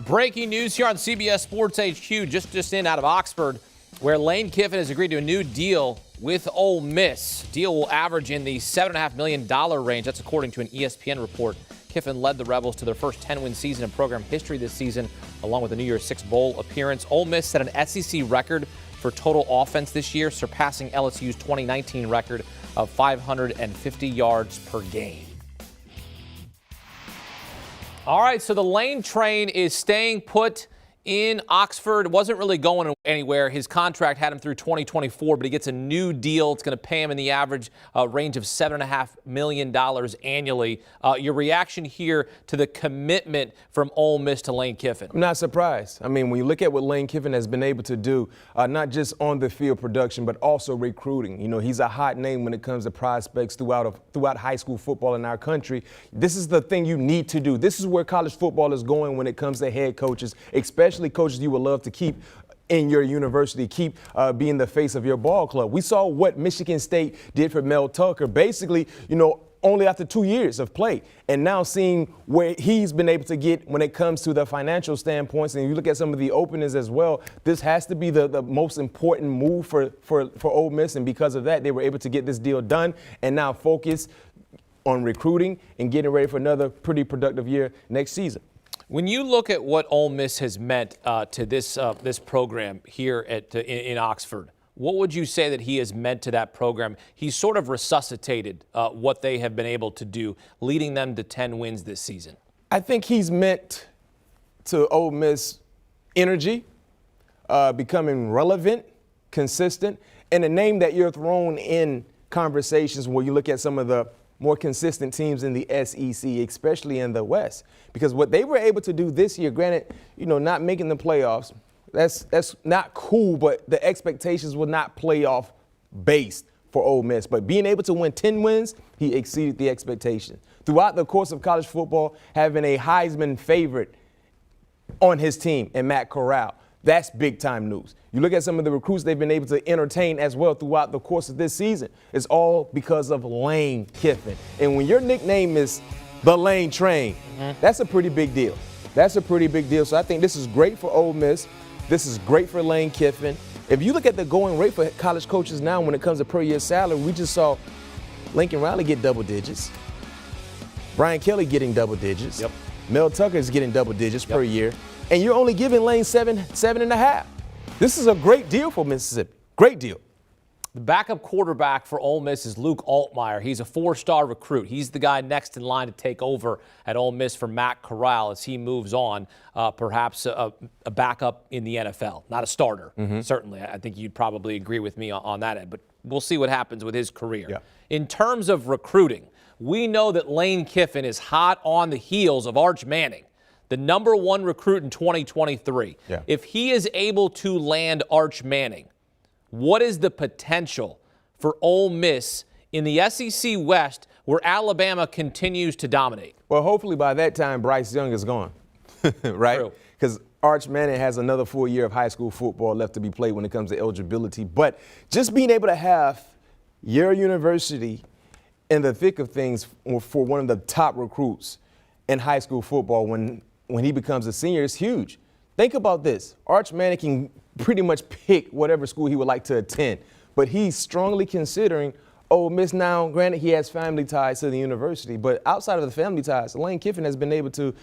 Breaking news here on CBS Sports HQ, just in out of Oxford, where Lane Kiffin has agreed to a new deal with Ole Miss. Deal will average in the $7.5 million range. That's according to an ESPN report. Kiffin led the Rebels to their first 10-win season in program history this season, along with a New Year's Six Bowl appearance. Ole Miss set an SEC record for total offense this year, surpassing LSU's 2019 record of 550 yards per game. All right, so the Lane train is staying put in Oxford. Wasn't really going anywhere. His contract had him through 2024, but he gets a new deal. It's going to pay him in the average range of $7.5 million annually. Your reaction here to the commitment from Ole Miss to Lane Kiffin? I'm not surprised. I mean, when you look at what Lane Kiffin has been able to do, not just on the field production, but also recruiting. You know, he's a hot name when it comes to prospects throughout high school football in our country. This is the thing you need to do. This is where college football is going when it comes to head coaches, especially coaches you would love to keep in your university, keep being the face of your ball club. We saw what Michigan State did for Mel Tucker, basically, you know, only after 2 years of play, and now seeing where he's been able to get when it comes to the financial standpoints. And you look at some of the openings as well, this has to be the most important move for Ole Miss, and because of that, they were able to get this deal done and now focus on recruiting and getting ready for another pretty productive year next season. When you look at what Ole Miss has meant to this program here in Oxford, what would you say that he has meant to that program? He's sort of resuscitated what they have been able to do, leading them to 10 wins this season. I think he's meant to Ole Miss energy, becoming relevant, consistent, and a name that you're thrown in conversations where you look at some of the more consistent teams in the SEC, especially in the West. Because what they were able to do this year, granted, you know, not making the playoffs, that's not cool, but the expectations were not playoff based for Ole Miss. But being able to win 10 wins, he exceeded the expectation. Throughout the course of college football, having a Heisman favorite on his team in Matt Corral, that's big-time news. You look at some of the recruits they've been able to entertain as well throughout the course of this season. It's all because of Lane Kiffin. And when your nickname is the Lane Train, that's a pretty big deal. That's a pretty big deal. So I think this is great for Ole Miss. This is great for Lane Kiffin. If you look at the going rate for college coaches now when it comes to per-year salary, we just saw Lincoln Riley get double digits. Brian Kelly getting double digits. Yep. Mel Tucker is getting double digits per year. And you're only giving Lane seven and a half. This is a great deal for Mississippi. Great deal. The backup quarterback for Ole Miss is Luke Altmaier. He's a four-star recruit. He's the guy next in line to take over at Ole Miss for Matt Corral as he moves on, perhaps a backup in the NFL. Not a starter, certainly. I think you'd probably agree with me on that end, but we'll see what happens with his career. Yeah. In terms of recruiting, we know that Lane Kiffin is hot on the heels of Arch Manning, the #1 recruit in 2023. Yeah. If he is able to land Arch Manning, what is the potential for Ole Miss in the SEC West where Alabama continues to dominate? Well, hopefully by that time, Bryce Young is gone, right? True. Because Arch Manning has another full year of high school football left to be played when it comes to eligibility. But just being able to have your university in the thick of things for one of the top recruits in high school football when he becomes a senior is huge. Think about this. Arch Manning can pretty much pick whatever school he would like to attend, but he's strongly considering Ole Miss. Now, granted, he has family ties to the university, but outside of the family ties, Lane Kiffin has been able to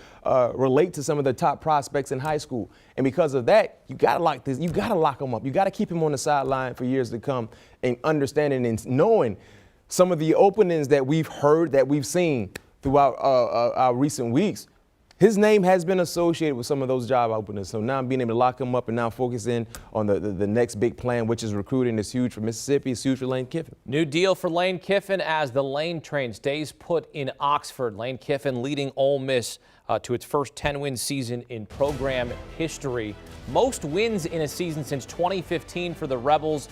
relate to some of the top prospects in high school. And because of that, you got to lock this. You got to lock him up. You got to keep him on the sideline for years to come, and understanding and knowing some of the openings that we've heard, that we've seen throughout our recent weeks. His name has been associated with some of those job openings. So now being able to lock him up and now focus in on the next big plan, which is recruiting, is huge for Mississippi. It's huge for Lane Kiffin. New deal for Lane Kiffin as the Lane train stays put in Oxford. Lane Kiffin leading Ole Miss to its first 10-win season in program history. Most wins in a season since 2015 for the Rebels.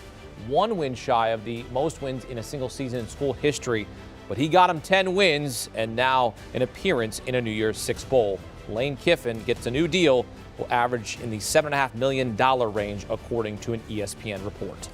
1 win shy of the most wins in a single season in school history. But he got him 10 wins and now an appearance in a New Year's Six Bowl. Lane Kiffin gets a new deal, will average in the $7.5 million range, according to an ESPN report.